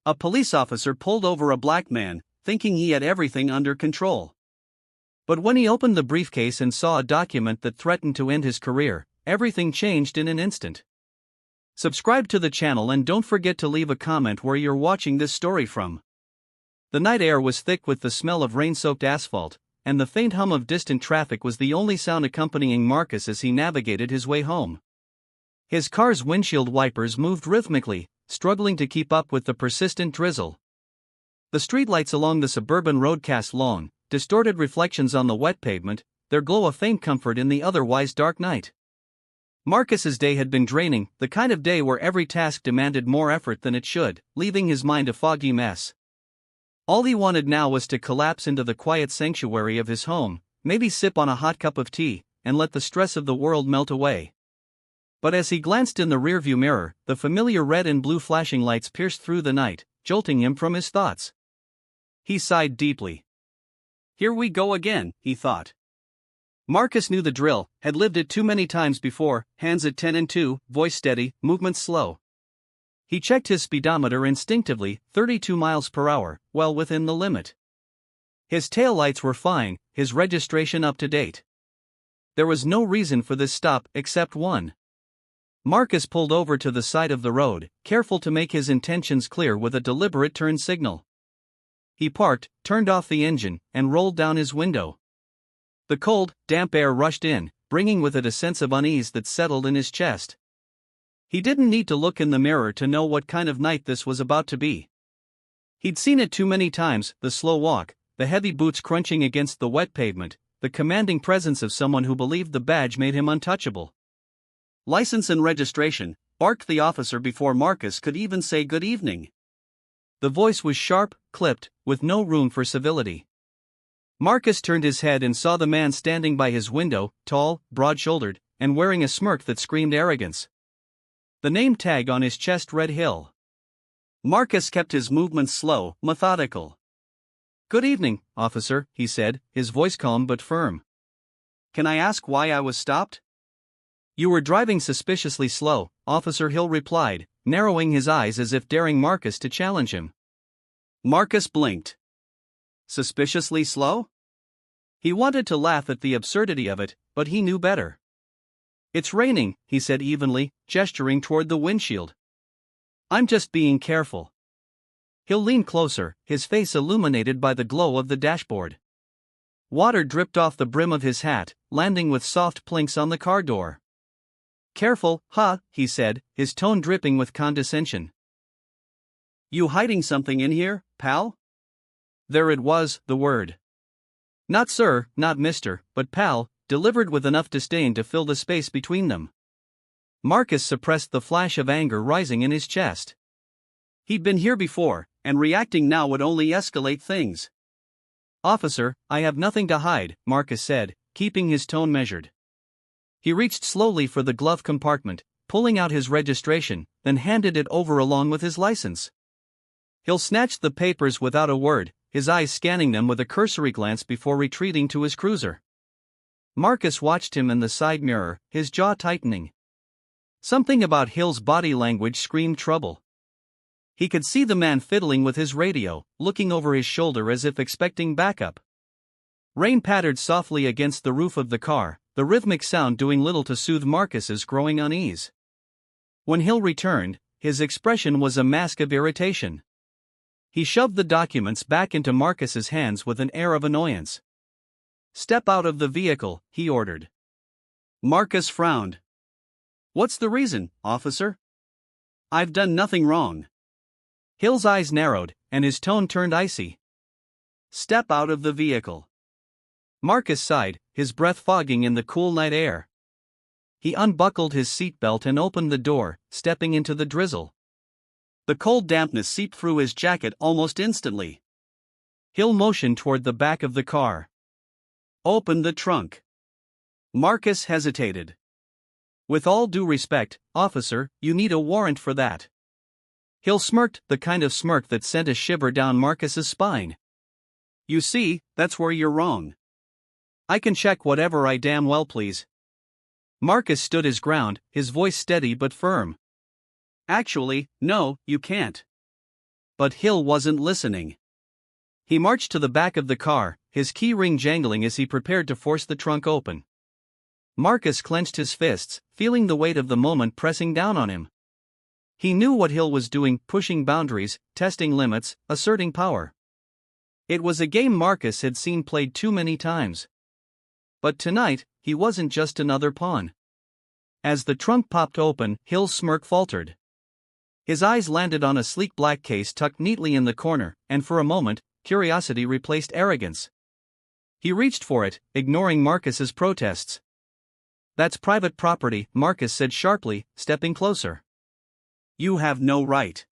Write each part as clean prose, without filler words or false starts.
A police officer pulled over a black man, thinking he had everything under control. But when he opened the briefcase and saw a document that threatened to end his career, everything changed in an instant. Subscribe to the channel and don't forget to leave a comment where you're watching this story from. The night air was thick with the smell of rain-soaked asphalt, and the faint hum of distant traffic was the only sound accompanying Marcus as he navigated his way home. His car's windshield wipers moved rhythmically, struggling to keep up with the persistent drizzle. The streetlights along the suburban road cast long, distorted reflections on the wet pavement, their glow a faint comfort in the otherwise dark night. Marcus's day had been draining, the kind of day where every task demanded more effort than it should, leaving his mind a foggy mess. All he wanted now was to collapse into the quiet sanctuary of his home, maybe sip on a hot cup of tea, and let the stress of the world melt away. But as he glanced in the rearview mirror, the familiar red and blue flashing lights pierced through the night, jolting him from his thoughts. He sighed deeply. Here we go again, he thought. Marcus knew the drill, had lived it too many times before, hands at 10 and 2, voice steady, movements slow. He checked his speedometer instinctively, 32 miles per hour, well within the limit. His taillights were fine, his registration up to date. There was no reason for this stop except one. Marcus pulled over to the side of the road, careful to make his intentions clear with a deliberate turn signal. He parked, turned off the engine, and rolled down his window. The cold, damp air rushed in, bringing with it a sense of unease that settled in his chest. He didn't need to look in the mirror to know what kind of night this was about to be. He'd seen it too many times, the slow walk, the heavy boots crunching against the wet pavement, the commanding presence of someone who believed the badge made him untouchable. License and registration, barked the officer before Marcus could even say good evening. The voice was sharp, clipped, with no room for civility. Marcus turned his head and saw the man standing by his window, tall, broad-shouldered, and wearing a smirk that screamed arrogance. The name tag on his chest read Hill. Marcus kept his movements slow, methodical. Good evening, officer, he said, his voice calm but firm. Can I ask why I was stopped? You were driving suspiciously slow, Officer Hill replied, narrowing his eyes as if daring Marcus to challenge him. Marcus blinked. Suspiciously slow? He wanted to laugh at the absurdity of it, but he knew better. It's raining, he said evenly, gesturing toward the windshield. I'm just being careful. Hill leaned closer, his face illuminated by the glow of the dashboard. Water dripped off the brim of his hat, landing with soft plinks on the car door. Careful, huh, he said, his tone dripping with condescension. You hiding something in here, pal? There it was, the word. Not sir, not mister, but pal, delivered with enough disdain to fill the space between them. Marcus suppressed the flash of anger rising in his chest. He'd been here before, and reacting now would only escalate things. Officer, I have nothing to hide, Marcus said, keeping his tone measured. He reached slowly for the glove compartment, pulling out his registration, then handed it over along with his license. Hill snatched the papers without a word, his eyes scanning them with a cursory glance before retreating to his cruiser. Marcus watched him in the side mirror, his jaw tightening. Something about Hill's body language screamed trouble. He could see the man fiddling with his radio, looking over his shoulder as if expecting backup. Rain pattered softly against the roof of the car, the rhythmic sound doing little to soothe Marcus's growing unease. When Hill returned, his expression was a mask of irritation. He shoved the documents back into Marcus's hands with an air of annoyance. Step out of the vehicle, he ordered. Marcus frowned. What's the reason, officer? I've done nothing wrong. Hill's eyes narrowed, and his tone turned icy. Step out of the vehicle. Marcus sighed, his breath fogging in the cool night air. He unbuckled his seatbelt and opened the door, stepping into the drizzle. The cold dampness seeped through his jacket almost instantly. Hill motioned toward the back of the car. Open the trunk. Marcus hesitated. With all due respect, officer, you need a warrant for that. Hill smirked, the kind of smirk that sent a shiver down Marcus's spine. You see, that's where you're wrong. I can check whatever I damn well please. Marcus stood his ground, his voice steady but firm. Actually, no, you can't. But Hill wasn't listening. He marched to the back of the car, his key ring jangling as he prepared to force the trunk open. Marcus clenched his fists, feeling the weight of the moment pressing down on him. He knew what Hill was doing, pushing boundaries, testing limits, asserting power. It was a game Marcus had seen played too many times. But tonight, he wasn't just another pawn. As the trunk popped open, Hill's smirk faltered. His eyes landed on a sleek black case tucked neatly in the corner, and for a moment, curiosity replaced arrogance. He reached for it, ignoring Marcus's protests. "That's private property," Marcus said sharply, stepping closer. "You have no right."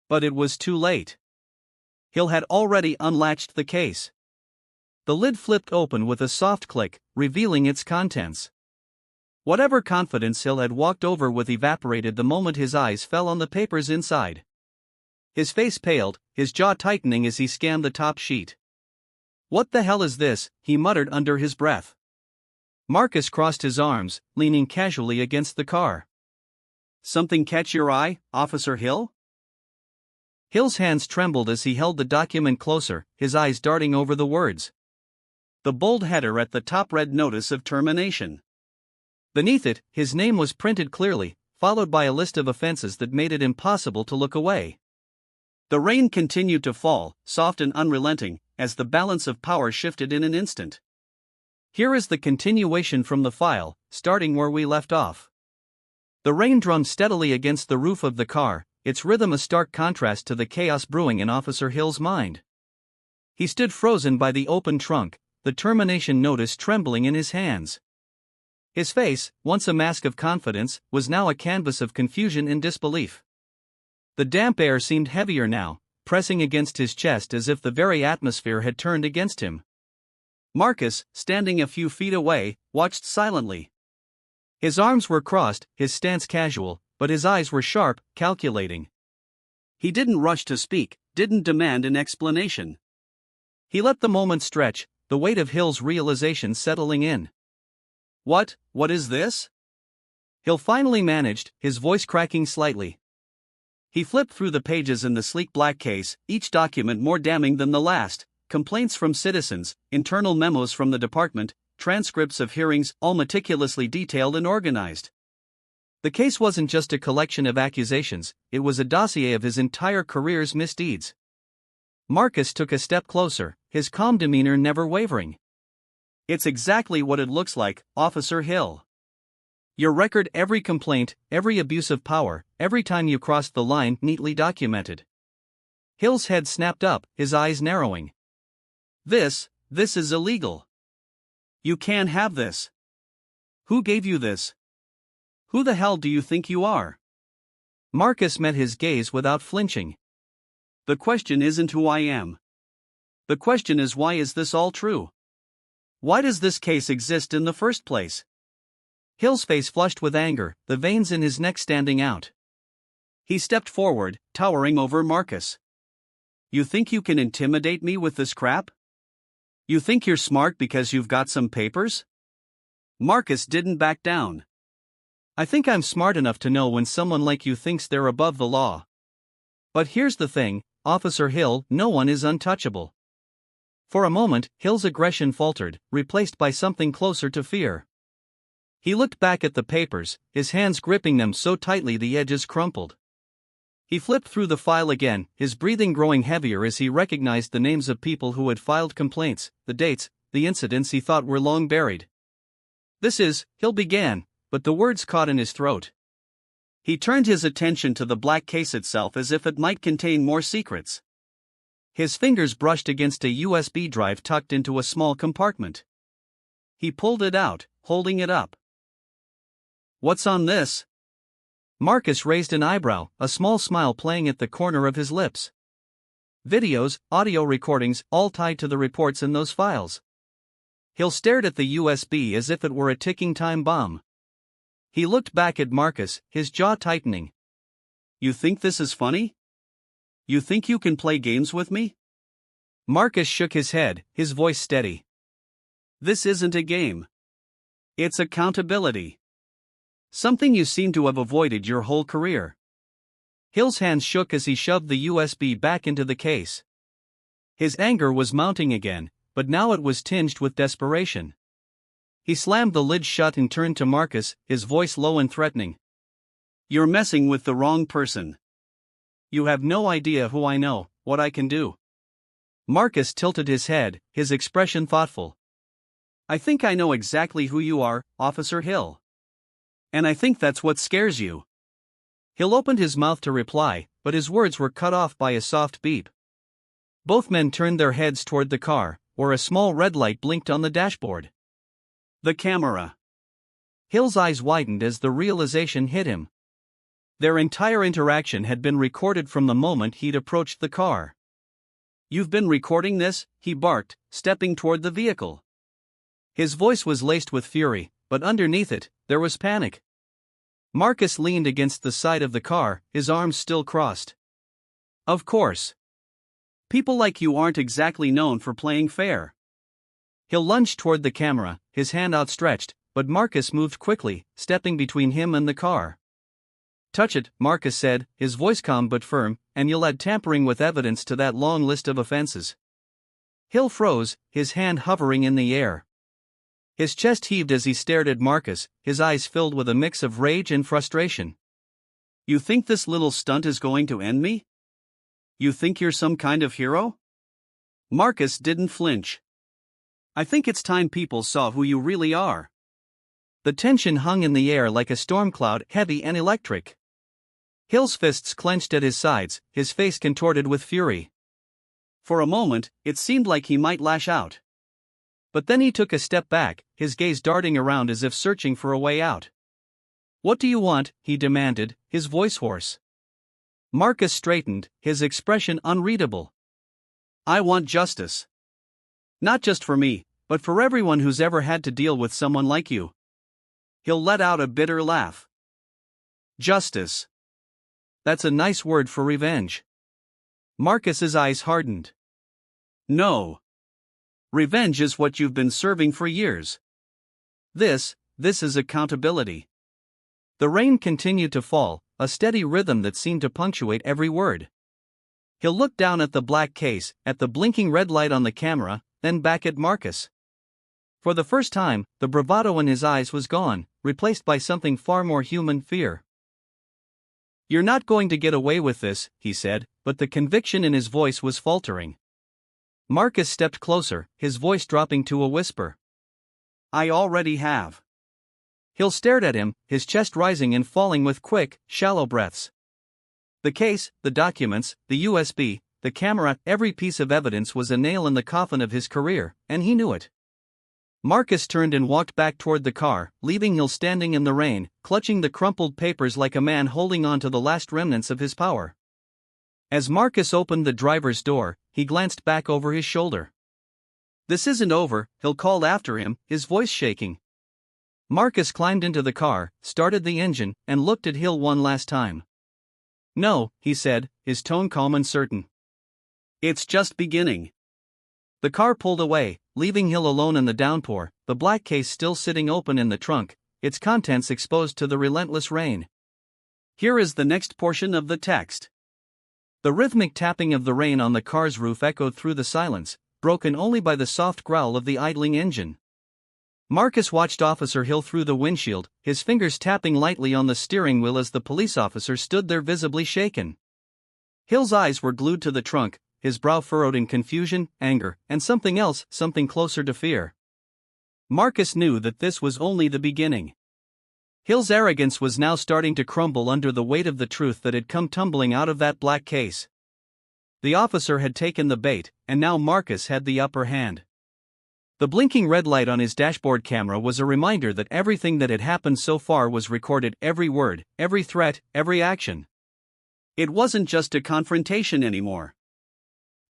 But it was too late. Hill had already unlatched the case. The lid flipped open with a soft click, revealing its contents. Whatever confidence Hill had walked over with evaporated the moment his eyes fell on the papers inside. His face paled, his jaw tightening as he scanned the top sheet. "What the hell is this?" he muttered under his breath. Marcus crossed his arms, leaning casually against the car. "Something catch your eye, Officer Hill?" Hill's hands trembled as he held the document closer, his eyes darting over the words. The bold header at the top read "Notice of Termination." Beneath it, his name was printed clearly, followed by a list of offenses that made it impossible to look away. The rain continued to fall, soft and unrelenting, as the balance of power shifted in an instant. Here is the continuation from the file, starting where we left off. The rain drummed steadily against the roof of the car, its rhythm a stark contrast to the chaos brewing in Officer Hill's mind. He stood frozen by the open trunk, the termination notice trembling in his hands. His face, once a mask of confidence, was now a canvas of confusion and disbelief. The damp air seemed heavier now, pressing against his chest as if the very atmosphere had turned against him. Marcus, standing a few feet away, watched silently. His arms were crossed, his stance casual, but his eyes were sharp, calculating. He didn't rush to speak, didn't demand an explanation. He let the moment stretch, the weight of Hill's realization settling in. What is this?" Hill finally managed, his voice cracking slightly. He flipped through the pages in the sleek black case, each document more damning than the last: complaints from citizens, internal memos from the department, transcripts of hearings, all meticulously detailed and organized. The case wasn't just a collection of accusations, it was a dossier of his entire career's misdeeds. Marcus took a step closer, his calm demeanor never wavering. "It's exactly what it looks like, Officer Hill. Your record, every complaint, every abuse of power, every time you crossed the line, neatly documented." Hill's head snapped up, his eyes narrowing. This is illegal. You can't have this. Who gave you this? Who the hell do you think you are?" Marcus met his gaze without flinching. "The question isn't who I am. The question is, why is this all true? Why does this case exist in the first place?" Hill's face flushed with anger, the veins in his neck standing out. He stepped forward, towering over Marcus. "You think you can intimidate me with this crap? You think you're smart because you've got some papers?" Marcus didn't back down. "I think I'm smart enough to know when someone like you thinks they're above the law. But here's the thing, Officer Hill, no one is untouchable." For a moment, Hill's aggression faltered, replaced by something closer to fear. He looked back at the papers, his hands gripping them so tightly the edges crumpled. He flipped through the file again, his breathing growing heavier as he recognized the names of people who had filed complaints, the dates, the incidents he thought were long buried. Hill began, but the words caught in his throat. He turned his attention to the black case itself as if it might contain more secrets. His fingers brushed against a USB drive tucked into a small compartment. He pulled it out, holding it up. "What's on this?" Marcus raised an eyebrow, a small smile playing at the corner of his lips. "Videos, audio recordings, all tied to the reports in those files." Hill stared at the USB as if it were a ticking time bomb. He looked back at Marcus, his jaw tightening. "You think this is funny? You think you can play games with me?" Marcus shook his head, his voice steady. "This isn't a game. It's accountability. Something you seem to have avoided your whole career." Hill's hands shook as he shoved the USB back into the case. His anger was mounting again, but now it was tinged with desperation. He slammed the lid shut and turned to Marcus, his voice low and threatening. "You're messing with the wrong person. You have no idea who I know, what I can do." Marcus tilted his head, his expression thoughtful. "I think I know exactly who you are, Officer Hill. And I think that's what scares you." Hill opened his mouth to reply, but his words were cut off by a soft beep. Both men turned their heads toward the car, where a small red light blinked on the dashboard. The camera. Hill's eyes widened as the realization hit him. Their entire interaction had been recorded from the moment he'd approached the car. "You've been recording this?" he barked, stepping toward the vehicle. His voice was laced with fury, but underneath it, there was panic. Marcus leaned against the side of the car, his arms still crossed. "Of course. People like you aren't exactly known for playing fair." Hill lunged toward the camera, his hand outstretched, but Marcus moved quickly, stepping between him and the car. "Touch it," Marcus said, his voice calm but firm, "and you'll add tampering with evidence to that long list of offenses." Hill froze, his hand hovering in the air. His chest heaved as he stared at Marcus, his eyes filled with a mix of rage and frustration. "You think this little stunt is going to end me? You think you're some kind of hero?" Marcus didn't flinch. "I think it's time people saw who you really are." The tension hung in the air like a storm cloud, heavy and electric. Hill's fists clenched at his sides, his face contorted with fury. For a moment, it seemed like he might lash out. But then he took a step back, his gaze darting around as if searching for a way out. "What do you want?" he demanded, his voice hoarse. Marcus straightened, his expression unreadable. "I want justice. Not just for me, but for everyone who's ever had to deal with someone like you." Hill let out a bitter laugh. "Justice. That's a nice word for revenge." Marcus's eyes hardened. "No. Revenge is what you've been serving for years. This is accountability." The rain continued to fall, a steady rhythm that seemed to punctuate every word. Hill looked down at the black case, at the blinking red light on the camera, then back at Marcus. For the first time, the bravado in his eyes was gone, replaced by something far more human: fear. "You're not going to get away with this," he said, but the conviction in his voice was faltering. Marcus stepped closer, his voice dropping to a whisper. "I already have." Hill stared at him, his chest rising and falling with quick, shallow breaths. The case, the documents, the USB, the camera, every piece of evidence was a nail in the coffin of his career, and he knew it. Marcus turned and walked back toward the car, leaving Hill standing in the rain, clutching the crumpled papers like a man holding on to the last remnants of his power. As Marcus opened the driver's door, he glanced back over his shoulder. "This isn't over," Hill called after him, his voice shaking. Marcus climbed into the car, started the engine, and looked at Hill one last time. "No," he said, his tone calm and certain. "It's just beginning." The car pulled away, leaving Hill alone in the downpour, the black case still sitting open in the trunk, its contents exposed to the relentless rain. Here is the next portion of the text. The rhythmic tapping of the rain on the car's roof echoed through the silence, broken only by the soft growl of the idling engine. Marcus watched Officer Hill through the windshield, his fingers tapping lightly on the steering wheel as the police officer stood there visibly shaken. Hill's eyes were glued to the trunk, his brow furrowed in confusion, anger, and something else, something closer to fear. Marcus knew that this was only the beginning. Hill's arrogance was now starting to crumble under the weight of the truth that had come tumbling out of that black case. The officer had taken the bait, and now Marcus had the upper hand. The blinking red light on his dashboard camera was a reminder that everything that had happened so far was recorded, every word, every threat, every action. It wasn't just a confrontation anymore.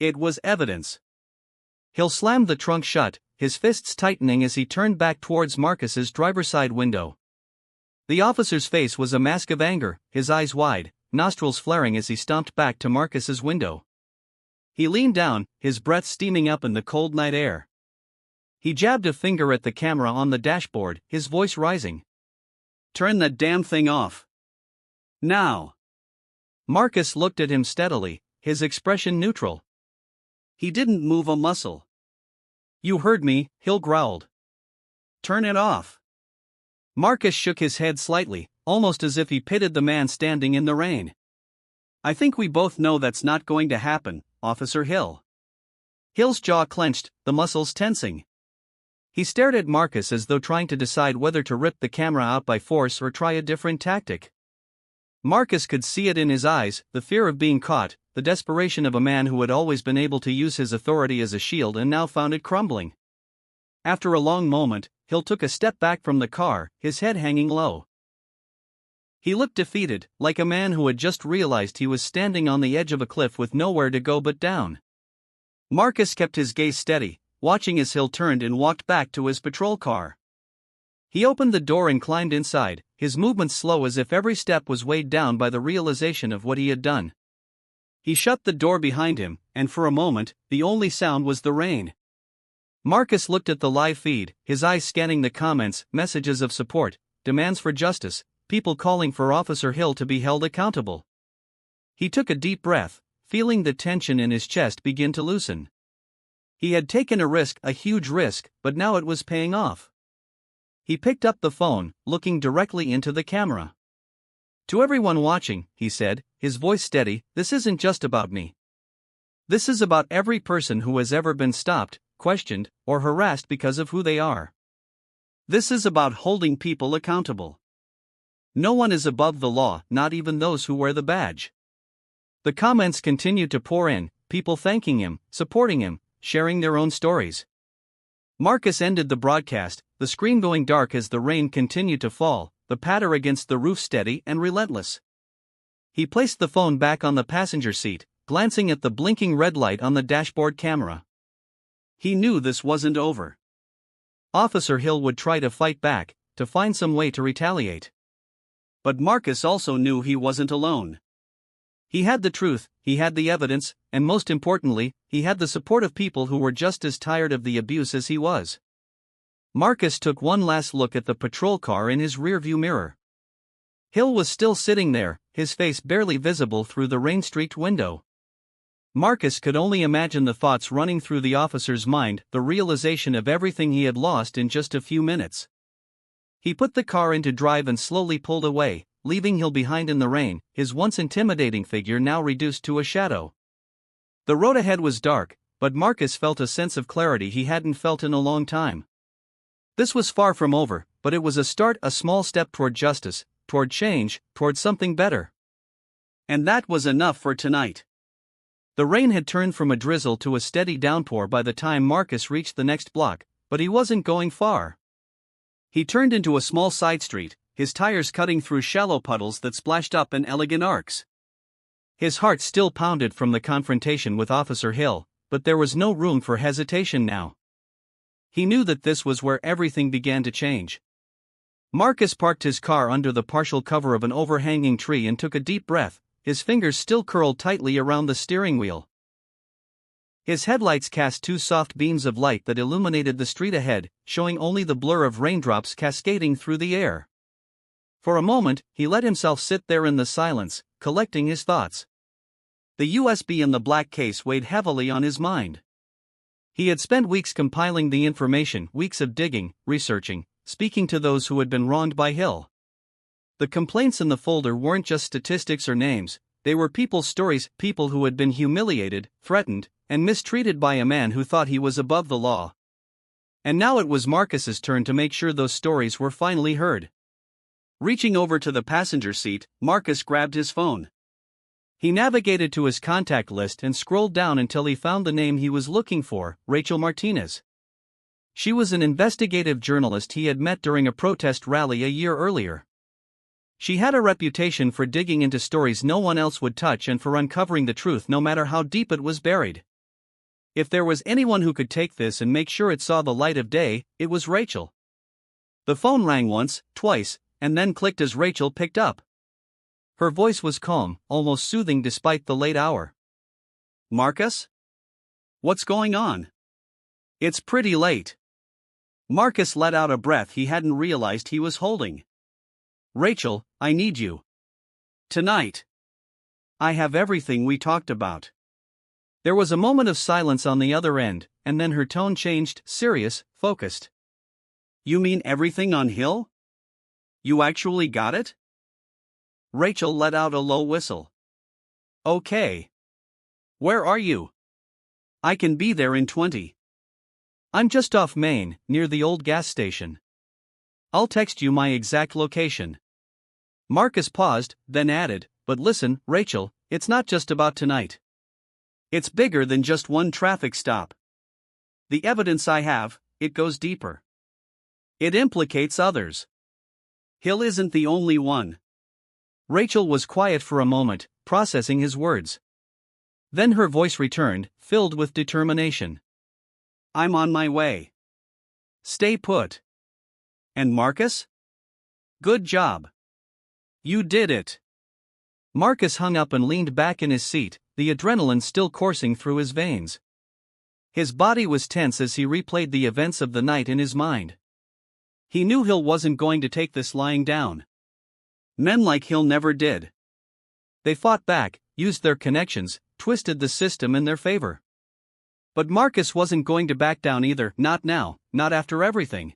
It was evidence. Hill slammed the trunk shut, his fists tightening as he turned back towards Marcus's driver's side window. The officer's face was a mask of anger, his eyes wide, nostrils flaring as he stomped back to Marcus's window. He leaned down, his breath steaming up in the cold night air. He jabbed a finger at the camera on the dashboard, his voice rising. "Turn that damn thing off. Now." Marcus looked at him steadily, his expression neutral. He didn't move a muscle. "You heard me," Hill growled. "Turn it off." Marcus shook his head slightly, almost as if he pitied the man standing in the rain. "I think we both know that's not going to happen, Officer Hill." Hill's jaw clenched, the muscles tensing. He stared at Marcus as though trying to decide whether to rip the camera out by force or try a different tactic. Marcus could see it in his eyes, the fear of being caught, the desperation of a man who had always been able to use his authority as a shield and now found it crumbling. After a long moment, Hill took a step back from the car, his head hanging low. He looked defeated, like a man who had just realized he was standing on the edge of a cliff with nowhere to go but down. Marcus kept his gaze steady, watching as Hill turned and walked back to his patrol car. He opened the door and climbed inside, his movements slow as if every step was weighed down by the realization of what he had done. He shut the door behind him, and for a moment, the only sound was the rain. Marcus looked at the live feed, his eyes scanning the comments, messages of support, demands for justice, people calling for Officer Hill to be held accountable. He took a deep breath, feeling the tension in his chest begin to loosen. He had taken a risk, a huge risk, but now it was paying off. He picked up the phone, looking directly into the camera. "To everyone watching," he said, his voice steady, "this isn't just about me. This is about every person who has ever been stopped, questioned, or harassed because of who they are. This is about holding people accountable. No one is above the law, not even those who wear the badge." The comments continued to pour in, people thanking him, supporting him, sharing their own stories. Marcus ended the broadcast, the screen going dark as the rain continued to fall, the patter against the roof steady and relentless. He placed the phone back on the passenger seat, glancing at the blinking red light on the dashboard camera. He knew this wasn't over. Officer Hill would try to fight back, to find some way to retaliate. But Marcus also knew he wasn't alone. He had the truth, he had the evidence, and most importantly, he had the support of people who were just as tired of the abuse as he was. Marcus took one last look at the patrol car in his rearview mirror. Hill was still sitting there, his face barely visible through the rain-streaked window. Marcus could only imagine the thoughts running through the officer's mind, the realization of everything he had lost in just a few minutes. He put the car into drive and slowly pulled away, leaving Hill behind in the rain, his once intimidating figure now reduced to a shadow. The road ahead was dark, but Marcus felt a sense of clarity he hadn't felt in a long time. This was far from over, but it was a start, a small step toward justice, toward change, toward something better. And that was enough for tonight. The rain had turned from a drizzle to a steady downpour by the time Marcus reached the next block, but he wasn't going far. He turned into a small side street, his tires cutting through shallow puddles that splashed up in elegant arcs. His heart still pounded from the confrontation with Officer Hill, but there was no room for hesitation now. He knew that this was where everything began to change. Marcus parked his car under the partial cover of an overhanging tree and took a deep breath, his fingers still curled tightly around the steering wheel. His headlights cast two soft beams of light that illuminated the street ahead, showing only the blur of raindrops cascading through the air. For a moment, he let himself sit there in the silence, collecting his thoughts. The USB in the black case weighed heavily on his mind. He had spent weeks compiling the information, weeks of digging, researching, speaking to those who had been wronged by Hill. The complaints in the folder weren't just statistics or names, they were people's stories, people who had been humiliated, threatened, and mistreated by a man who thought he was above the law. And now it was Marcus's turn to make sure those stories were finally heard. Reaching over to the passenger seat, Marcus grabbed his phone. He navigated to his contact list and scrolled down until he found the name he was looking for, Rachel Martinez. She was an investigative journalist he had met during a protest rally a year earlier. She had a reputation for digging into stories no one else would touch and for uncovering the truth no matter how deep it was buried. If there was anyone who could take this and make sure it saw the light of day, it was Rachel. The phone rang once, twice, and then clicked as Rachel picked up. Her voice was calm, almost soothing despite the late hour. "Marcus? What's going on? It's pretty late." Marcus let out a breath he hadn't realized he was holding. "Rachel, I need you. Tonight." I have everything we talked about. There was a moment of silence on the other end, and then her tone changed, serious, focused. You mean everything on Hill? You actually got it? Rachel let out a low whistle. Okay. Where are you? I can be there in 20. I'm just off Main, near the old gas station. I'll text you my exact location. Marcus paused, then added, but listen, Rachel, it's not just about tonight. It's bigger than just one traffic stop. The evidence I have, it goes deeper. It implicates others. Hill isn't the only one. Rachel was quiet for a moment, processing his words. Then her voice returned, filled with determination. I'm on my way. Stay put. And Marcus? Good job. You did it. Marcus hung up and leaned back in his seat, the adrenaline still coursing through his veins. His body was tense as he replayed the events of the night in his mind. He knew Hill wasn't going to take this lying down. Men like Hill never did. They fought back, used their connections, twisted the system in their favor. But Marcus wasn't going to back down either, not now, not after everything.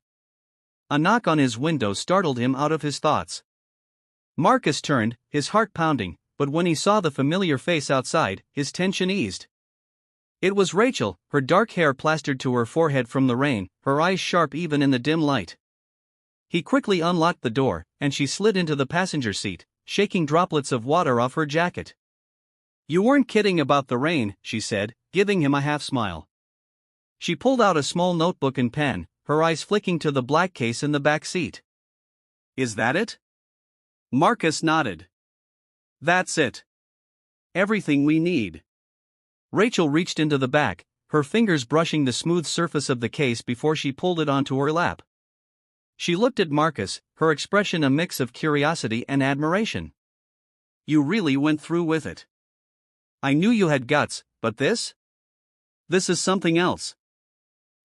A knock on his window startled him out of his thoughts. Marcus turned, his heart pounding, but when he saw the familiar face outside, his tension eased. It was Rachel, her dark hair plastered to her forehead from the rain, her eyes sharp even in the dim light. He quickly unlocked the door, and she slid into the passenger seat, shaking droplets of water off her jacket. You weren't kidding about the rain, she said, giving him a half-smile. She pulled out a small notebook and pen, her eyes flicking to the black case in the back seat. Is that it? Marcus nodded. That's it. Everything we need. Rachel reached into the back, her fingers brushing the smooth surface of the case before she pulled it onto her lap. She looked at Marcus, her expression a mix of curiosity and admiration. You really went through with it. I knew you had guts, but this? This is something else.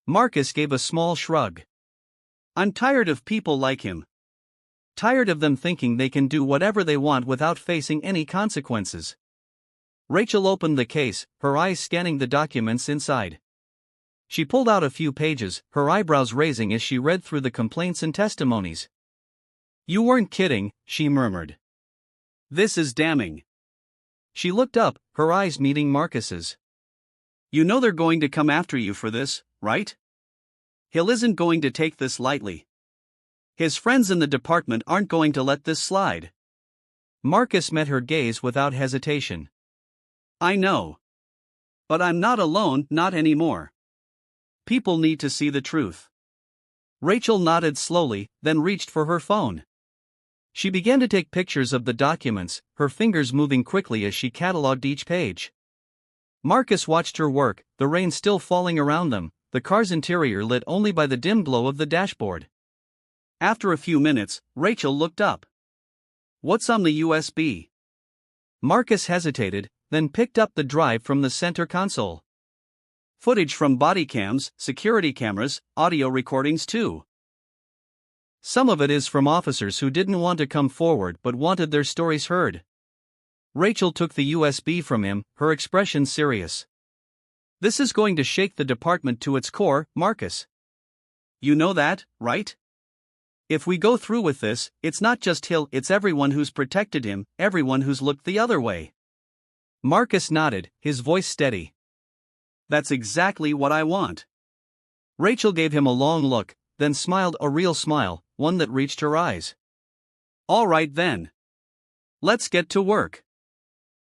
Marcus gave a small shrug. I'm tired of people like him. Tired of them thinking they can do whatever they want without facing any consequences. Rachel opened the case, her eyes scanning the documents inside. She pulled out a few pages, her eyebrows raising as she read through the complaints and testimonies. You weren't kidding, she murmured. This is damning. She looked up, her eyes meeting Marcus's. You know they're going to come after you for this, right? Hill isn't going to take this lightly. His friends in the department aren't going to let this slide. Marcus met her gaze without hesitation. I know. But I'm not alone, not anymore. People need to see the truth. Rachel nodded slowly, then reached for her phone. She began to take pictures of the documents, her fingers moving quickly as she catalogued each page. Marcus watched her work, the rain still falling around them, the car's interior lit only by the dim glow of the dashboard. After a few minutes, Rachel looked up. What's on the USB? Marcus hesitated, then picked up the drive from the center console. Footage from body cams, security cameras, audio recordings too. Some of it is from officers who didn't want to come forward but wanted their stories heard. Rachel took the USB from him, her expression serious. This is going to shake the department to its core, Marcus. You know that, right? If we go through with this, it's not just Hill, it's everyone who's protected him, everyone who's looked the other way. Marcus nodded, his voice steady. That's exactly what I want. Rachel gave him a long look, then smiled a real smile, one that reached her eyes. All right then. Let's get to work.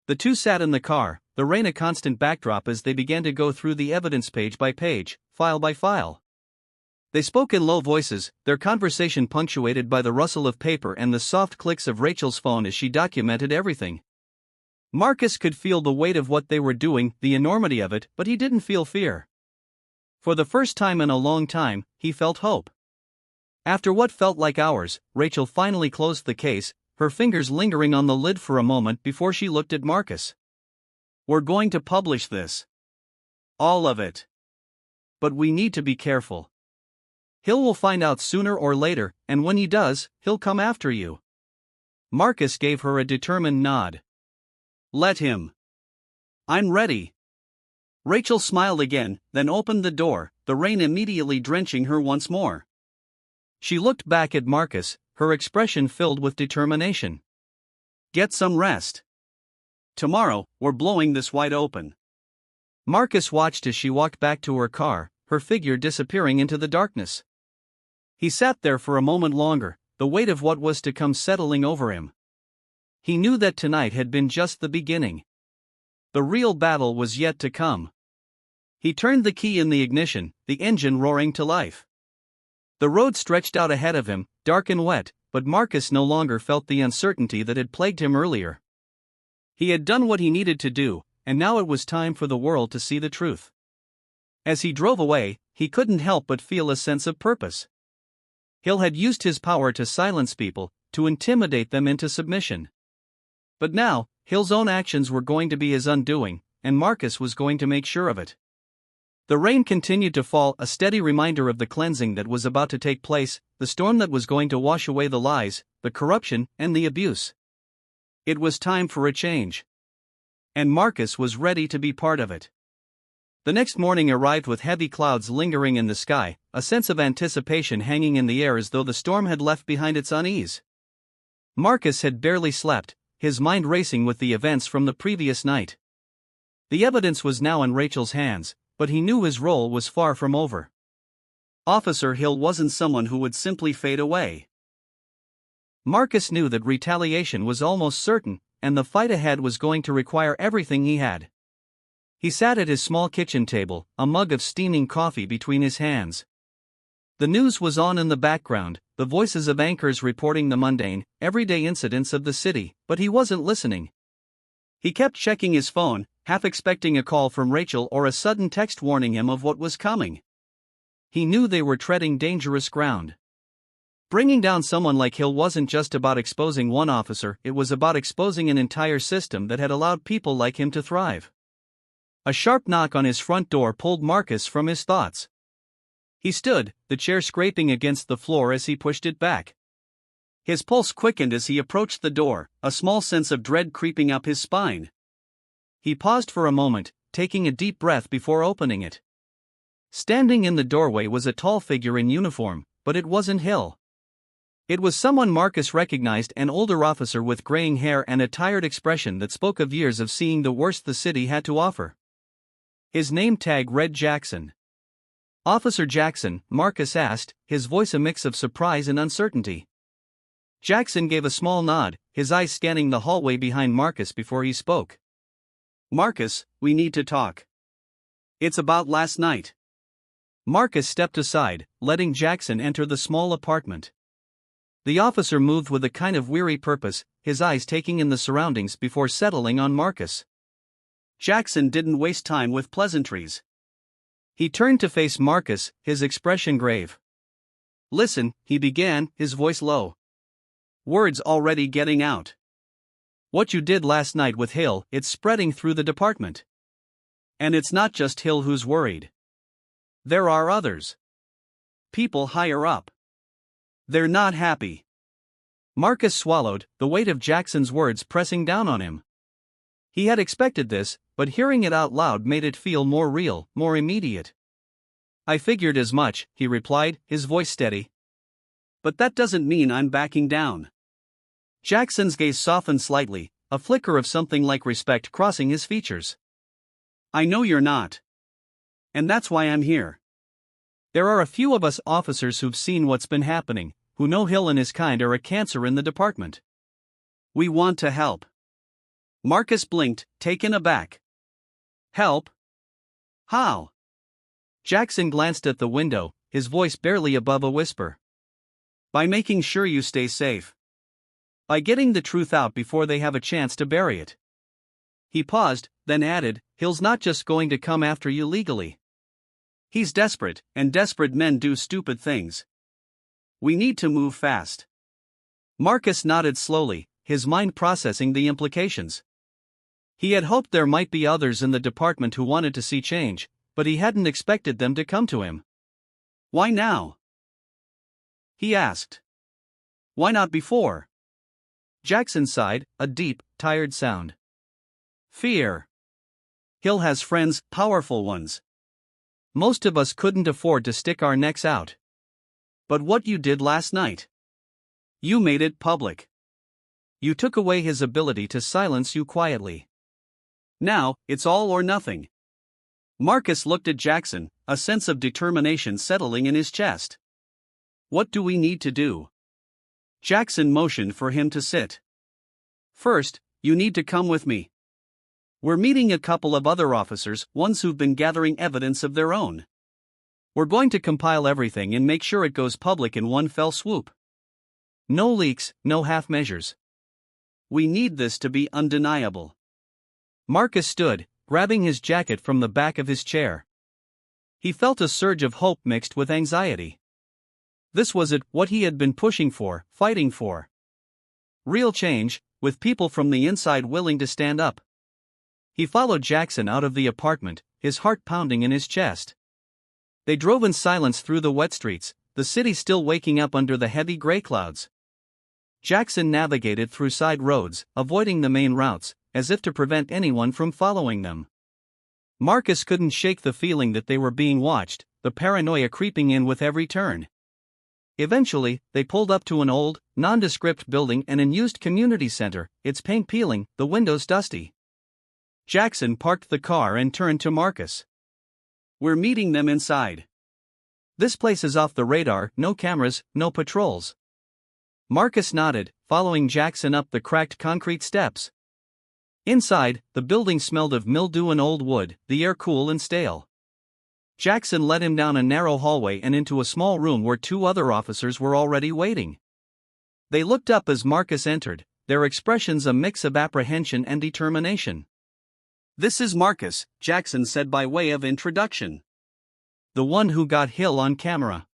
The two sat in the car, the rain a constant backdrop as they began to go through the evidence page by page, file by file. They spoke in low voices, their conversation punctuated by the rustle of paper and the soft clicks of Rachel's phone as she documented everything. Marcus could feel the weight of what they were doing, the enormity of it, but he didn't feel fear. For the first time in a long time, he felt hope. After what felt like hours, Rachel finally closed the case, her fingers lingering on the lid for a moment before she looked at Marcus. We're going to publish this. All of it. But we need to be careful. Hill will find out sooner or later, and when he does, he'll come after you. Marcus gave her a determined nod. Let him. I'm ready. Rachel smiled again, then opened the door, the rain immediately drenching her once more. She looked back at Marcus, her expression filled with determination. Get some rest. Tomorrow, we're blowing this wide open. Marcus watched as she walked back to her car, her figure disappearing into the darkness. He sat there for a moment longer, the weight of what was to come settling over him. He knew that tonight had been just the beginning. The real battle was yet to come. He turned the key in the ignition, the engine roaring to life. The road stretched out ahead of him, dark and wet, but Marcus no longer felt the uncertainty that had plagued him earlier. He had done what he needed to do, and now it was time for the world to see the truth. As he drove away, he couldn't help but feel a sense of purpose. Hill had used his power to silence people, to intimidate them into submission. But now, Hill's own actions were going to be his undoing, and Marcus was going to make sure of it. The rain continued to fall, a steady reminder of the cleansing that was about to take place, the storm that was going to wash away the lies, the corruption, and the abuse. It was time for a change. And Marcus was ready to be part of it. The next morning arrived with heavy clouds lingering in the sky, a sense of anticipation hanging in the air as though the storm had left behind its unease. Marcus had barely slept, his mind racing with the events from the previous night. The evidence was now in Rachel's hands, but he knew his role was far from over. Officer Hill wasn't someone who would simply fade away. Marcus knew that retaliation was almost certain, and the fight ahead was going to require everything he had. He sat at his small kitchen table, a mug of steaming coffee between his hands. The news was on in the background, the voices of anchors reporting the mundane, everyday incidents of the city, but he wasn't listening. He kept checking his phone, half expecting a call from Rachel or a sudden text warning him of what was coming. He knew they were treading dangerous ground. Bringing down someone like Hill wasn't just about exposing one officer, it was about exposing an entire system that had allowed people like him to thrive. A sharp knock on his front door pulled Marcus from his thoughts. He stood, the chair scraping against the floor as he pushed it back. His pulse quickened as he approached the door, a small sense of dread creeping up his spine. He paused for a moment, taking a deep breath before opening it. Standing in the doorway was a tall figure in uniform, but it wasn't Hill. It was someone Marcus recognized, an older officer with graying hair and a tired expression that spoke of years of seeing the worst the city had to offer. His name tag read Jackson. "Officer Jackson?" Marcus asked, his voice a mix of surprise and uncertainty. Jackson gave a small nod, his eyes scanning the hallway behind Marcus before he spoke. "Marcus, we need to talk. It's about last night." Marcus stepped aside, letting Jackson enter the small apartment. The officer moved with a kind of weary purpose, his eyes taking in the surroundings before settling on Marcus. Jackson didn't waste time with pleasantries. He turned to face Marcus, his expression grave. "Listen," he began, his voice low. Words already getting out. "What you did last night with Hill, it's spreading through the department. And it's not just Hill who's worried. There are others. People higher up. They're not happy." Marcus swallowed, the weight of Jackson's words pressing down on him. He had expected this, but hearing it out loud made it feel more real, more immediate. "I figured as much," he replied, his voice steady. "But that doesn't mean I'm backing down." Jackson's gaze softened slightly, a flicker of something like respect crossing his features. "I know you're not. And that's why I'm here. There are a few of us officers who've seen what's been happening, who know Hill and his kind are a cancer in the department. We want to help." Marcus blinked, taken aback. "Help? How?" Jackson glanced at the window, his voice barely above a whisper. "By making sure you stay safe. By getting the truth out before they have a chance to bury it." He paused, then added, "Hill's not just going to come after you legally. He's desperate, and desperate men do stupid things. We need to move fast." Marcus nodded slowly, his mind processing the implications. He had hoped there might be others in the department who wanted to see change, but he hadn't expected them to come to him. "Why now?" he asked. "Why not before?" Jackson sighed, a deep, tired sound. Fear. Hill has friends, powerful ones. Most of us couldn't afford to stick our necks out. But what you did last night? You made it public. You took away his ability to silence you quietly. Now, it's all or nothing. Marcus looked at Jackson, a sense of determination settling in his chest. What do we need to do? Jackson motioned for him to sit. First, you need to come with me. We're meeting a couple of other officers, ones who've been gathering evidence of their own. We're going to compile everything and make sure it goes public in one fell swoop. No leaks, no half measures. We need this to be undeniable. Marcus stood, grabbing his jacket from the back of his chair. He felt a surge of hope mixed with anxiety. This was it, what he had been pushing for, fighting for. Real change, with people from the inside willing to stand up. He followed Jackson out of the apartment, his heart pounding in his chest. They drove in silence through the wet streets, the city still waking up under the heavy gray clouds. Jackson navigated through side roads, avoiding the main routes, as if to prevent anyone from following them. Marcus couldn't shake the feeling that they were being watched, the paranoia creeping in with every turn. Eventually, they pulled up to an old, nondescript building, an unused community center, its paint peeling, the windows dusty. Jackson parked the car and turned to Marcus. We're meeting them inside. This place is off the radar, no cameras, no patrols. Marcus nodded, following Jackson up the cracked concrete steps. Inside, the building smelled of mildew and old wood, the air cool and stale. Jackson led him down a narrow hallway and into a small room where two other officers were already waiting. They looked up as Marcus entered, their expressions a mix of apprehension and determination. This is Marcus, Jackson said by way of introduction. The one who got Hill on camera.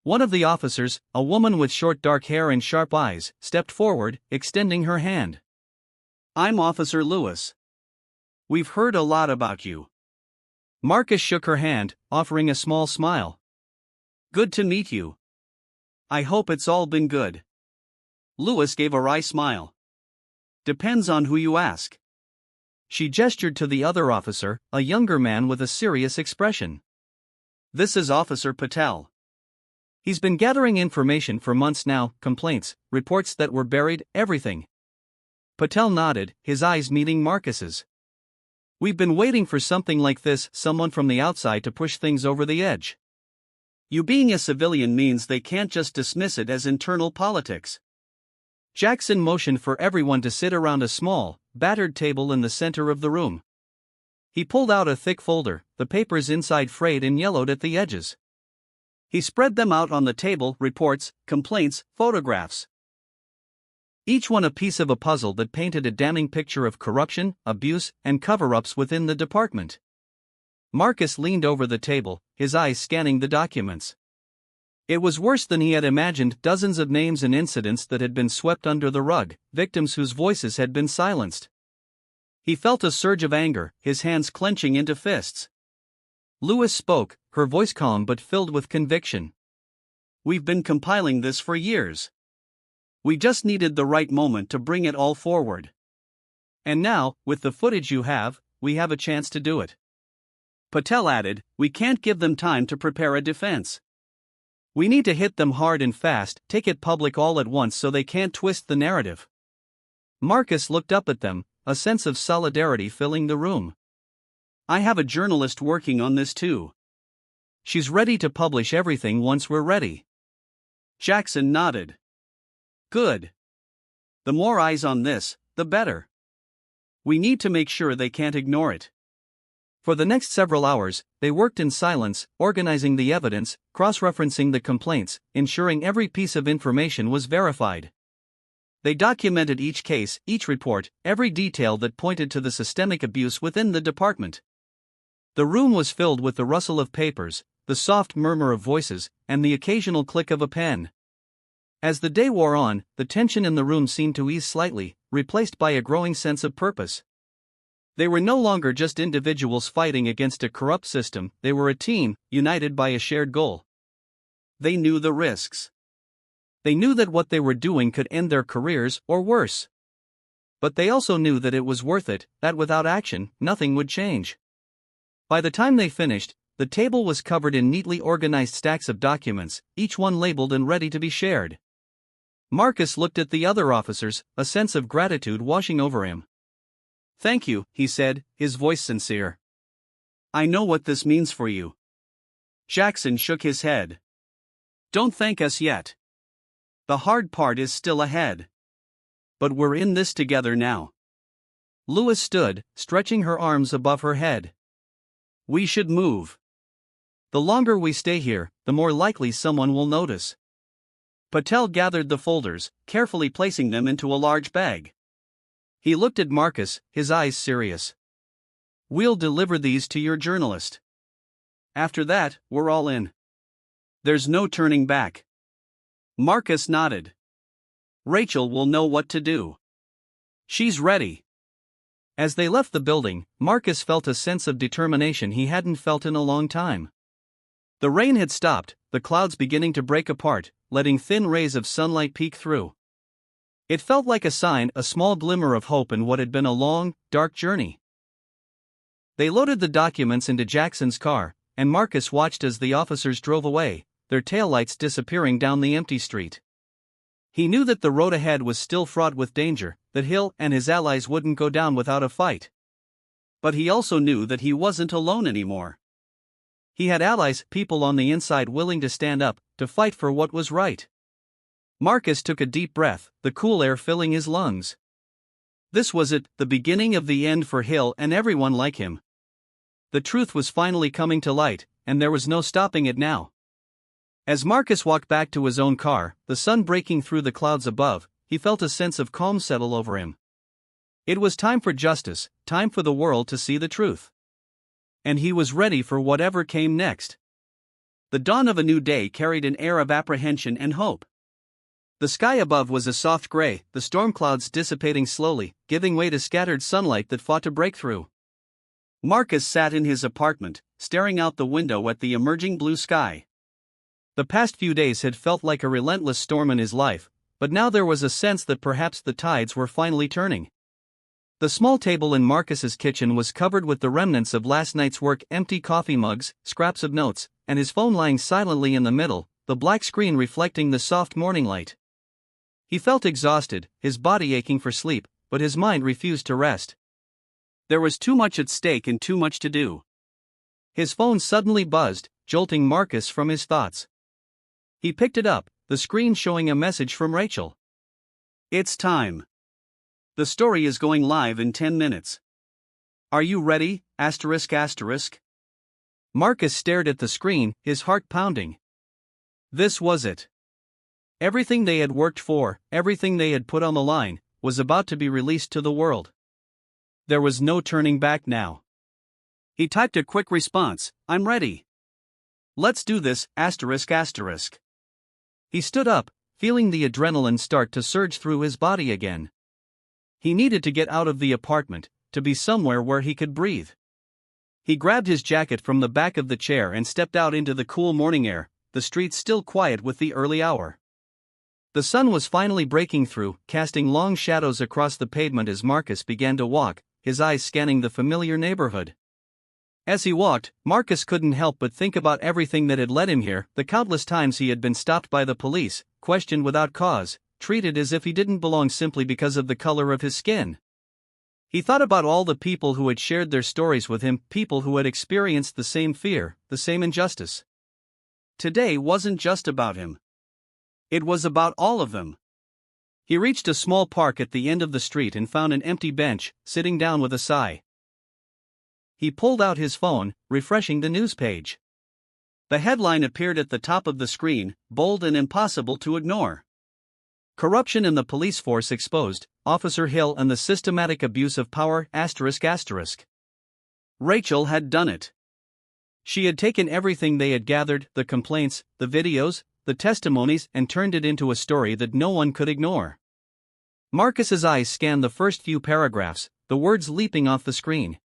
One of the officers, a woman with short dark hair and sharp eyes, stepped forward, extending her hand. I'm Officer Lewis. We've heard a lot about you. Marcus shook her hand, offering a small smile. Good to meet you. I hope it's all been good. Lewis gave a wry smile. Depends on who you ask. She gestured to the other officer, a younger man with a serious expression. This is Officer Patel. He's been gathering information for months now, complaints, reports that were buried, everything. Patel nodded, his eyes meeting Marcus's. We've been waiting for something like this, someone from the outside to push things over the edge. You being a civilian means they can't just dismiss it as internal politics. Jackson motioned for everyone to sit around a small, battered table in the center of the room. He pulled out a thick folder, the papers inside frayed and yellowed at the edges. He spread them out on the table, reports, complaints, photographs. Each one a piece of a puzzle that painted a damning picture of corruption, abuse, and cover-ups within the department. Marcus leaned over the table, his eyes scanning the documents. It was worse than he had imagined, dozens of names and incidents that had been swept under the rug, victims whose voices had been silenced. He felt a surge of anger, his hands clenching into fists. Lewis spoke, her voice calm but filled with conviction. We've been compiling this for years. We just needed the right moment to bring it all forward. And now, with the footage you have, we have a chance to do it. Patel added, we can't give them time to prepare a defense. We need to hit them hard and fast, take it public all at once so they can't twist the narrative. Marcus looked up at them, a sense of solidarity filling the room. I have a journalist working on this too. She's ready to publish everything once we're ready. Jackson nodded. Good. The more eyes on this, the better. We need to make sure they can't ignore it. For the next several hours, they worked in silence, organizing the evidence, cross-referencing the complaints, ensuring every piece of information was verified. They documented each case, each report, every detail that pointed to the systemic abuse within the department. The room was filled with the rustle of papers, the soft murmur of voices, and the occasional click of a pen. As the day wore on, the tension in the room seemed to ease slightly, replaced by a growing sense of purpose. They were no longer just individuals fighting against a corrupt system, they were a team, united by a shared goal. They knew the risks. They knew that what they were doing could end their careers, or worse. But they also knew that it was worth it, that without action, nothing would change. By the time they finished, the table was covered in neatly organized stacks of documents, each one labeled and ready to be shared. Marcus looked at the other officers, a sense of gratitude washing over him. "Thank you," he said, his voice sincere. "I know what this means for you." Jackson shook his head. "Don't thank us yet. The hard part is still ahead. But we're in this together now." Lewis stood, stretching her arms above her head. "We should move. The longer we stay here, the more likely someone will notice." Patel gathered the folders, carefully placing them into a large bag. He looked at Marcus, his eyes serious. "We'll deliver these to your journalist. After that, we're all in. There's no turning back." Marcus nodded. "Rachel will know what to do. She's ready." As they left the building, Marcus felt a sense of determination he hadn't felt in a long time. The rain had stopped, the clouds beginning to break apart, letting thin rays of sunlight peek through. It felt like a sign, a small glimmer of hope in what had been a long, dark journey. They loaded the documents into Jackson's car, and Marcus watched as the officers drove away, their taillights disappearing down the empty street. He knew that the road ahead was still fraught with danger, that Hill and his allies wouldn't go down without a fight. But he also knew that he wasn't alone anymore. He had allies, people on the inside willing to stand up, to fight for what was right. Marcus took a deep breath, the cool air filling his lungs. This was it, the beginning of the end for Hill and everyone like him. The truth was finally coming to light, and there was no stopping it now. As Marcus walked back to his own car, the sun breaking through the clouds above, he felt a sense of calm settle over him. It was time for justice, time for the world to see the truth. And he was ready for whatever came next. The dawn of a new day carried an air of apprehension and hope. The sky above was a soft gray, the storm clouds dissipating slowly, giving way to scattered sunlight that fought to break through. Marcus sat in his apartment, staring out the window at the emerging blue sky. The past few days had felt like a relentless storm in his life, but now there was a sense that perhaps the tides were finally turning. The small table in Marcus's kitchen was covered with the remnants of last night's work, empty coffee mugs, scraps of notes, and his phone lying silently in the middle, the black screen reflecting the soft morning light. He felt exhausted, his body aching for sleep, but his mind refused to rest. There was too much at stake and too much to do. His phone suddenly buzzed, jolting Marcus from his thoughts. He picked it up, the screen showing a message from Rachel. "It's time. The story is going live in 10 minutes. Are you ready? ****. Marcus stared at the screen, his heart pounding. This was it. Everything they had worked for, everything they had put on the line, was about to be released to the world. There was no turning back now. He typed a quick response, "I'm ready. Let's do this, ****. He stood up, feeling the adrenaline start to surge through his body again. He needed to get out of the apartment, to be somewhere where he could breathe. He grabbed his jacket from the back of the chair and stepped out into the cool morning air, the streets still quiet with the early hour. The sun was finally breaking through, casting long shadows across the pavement as Marcus began to walk, his eyes scanning the familiar neighborhood. As he walked, Marcus couldn't help but think about everything that had led him here, the countless times he had been stopped by the police, questioned without cause, treated as if he didn't belong simply because of the color of his skin. He thought about all the people who had shared their stories with him, people who had experienced the same fear, the same injustice. Today wasn't just about him. It was about all of them. He reached a small park at the end of the street and found an empty bench, sitting down with a sigh. He pulled out his phone, refreshing the news page. The headline appeared at the top of the screen, bold and impossible to ignore. Corruption in the police force exposed, Officer Hill and the systematic abuse of power, ****. Rachel had done it. She had taken everything they had gathered, the complaints, the videos, the testimonies, and turned it into a story that no one could ignore. Marcus's eyes scanned the first few paragraphs, the words leaping off the screen.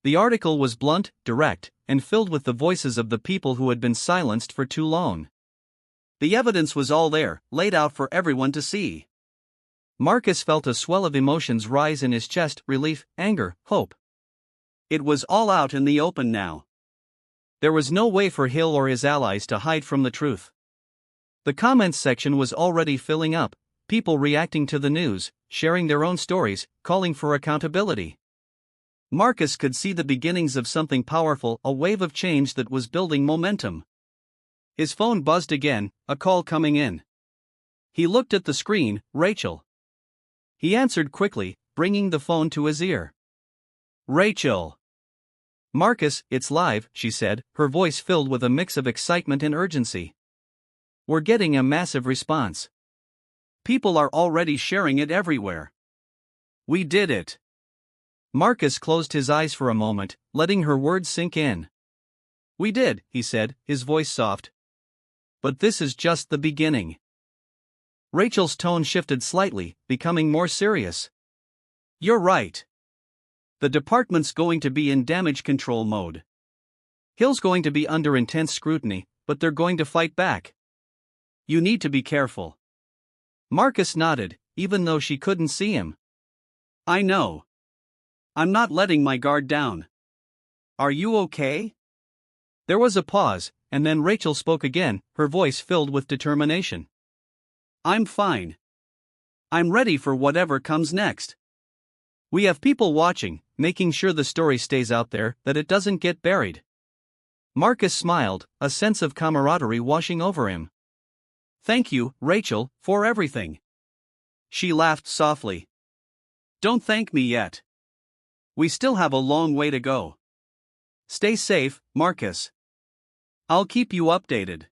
The article was blunt, direct, and filled with the voices of the people who had been silenced for too long. The evidence was all there, laid out for everyone to see. Marcus felt a swell of emotions rise in his chest: relief, anger, hope. It was all out in the open now. There was no way for Hill or his allies to hide from the truth. The comments section was already filling up, people reacting to the news, sharing their own stories, calling for accountability. Marcus could see the beginnings of something powerful, a wave of change that was building momentum. His phone buzzed again, a call coming in. He looked at the screen: Rachel. He answered quickly, bringing the phone to his ear. Rachel. Marcus, it's live, she said, her voice filled with a mix of excitement and urgency. We're getting a massive response. People are already sharing it everywhere. We did it. Marcus closed his eyes for a moment, letting her words sink in. We did, he said, his voice soft. But this is just the beginning. Rachel's tone shifted slightly, becoming more serious. You're right. The department's going to be in damage control mode. Hill's going to be under intense scrutiny, but they're going to fight back. You need to be careful. Marcus nodded, even though she couldn't see him. I know. I'm not letting my guard down. Are you okay? There was a pause, and then Rachel spoke again, her voice filled with determination. I'm fine. I'm ready for whatever comes next. We have people watching, making sure the story stays out there, that it doesn't get buried. Marcus smiled, a sense of camaraderie washing over him. Thank you, Rachel, for everything. She laughed softly. Don't thank me yet. We still have a long way to go. Stay safe, Marcus. I'll keep you updated.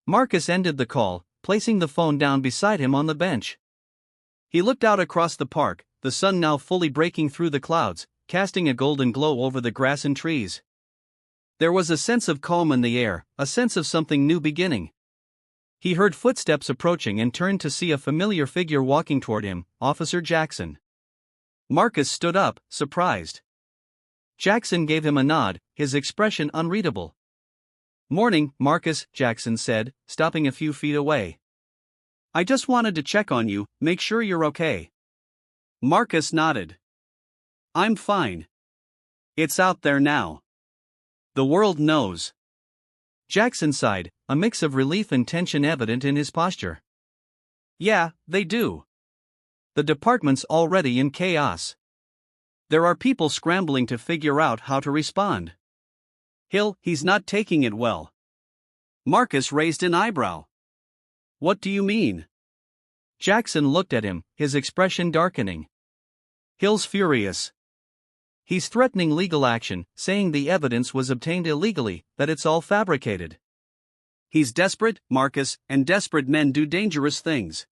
Marcus ended the call, placing the phone down beside him on the bench. He looked out across the park, the sun now fully breaking through the clouds, casting a golden glow over the grass and trees. There was a sense of calm in the air, a sense of something new beginning. He heard footsteps approaching and turned to see a familiar figure walking toward him, Officer Jackson. Marcus stood up, surprised. Jackson gave him a nod, his expression unreadable. Morning, Marcus, Jackson said, stopping a few feet away. I just wanted to check on you, make sure you're okay. Marcus nodded. I'm fine. It's out there now. The world knows. Jackson sighed, a mix of relief and tension evident in his posture. Yeah, they do. The department's already in chaos. There are people scrambling to figure out how to respond. Hill, he's not taking it well. Marcus raised an eyebrow. What do you mean? Jackson looked at him, his expression darkening. Hill's furious. He's threatening legal action, saying the evidence was obtained illegally, that it's all fabricated. He's desperate, Marcus, and desperate men do dangerous things.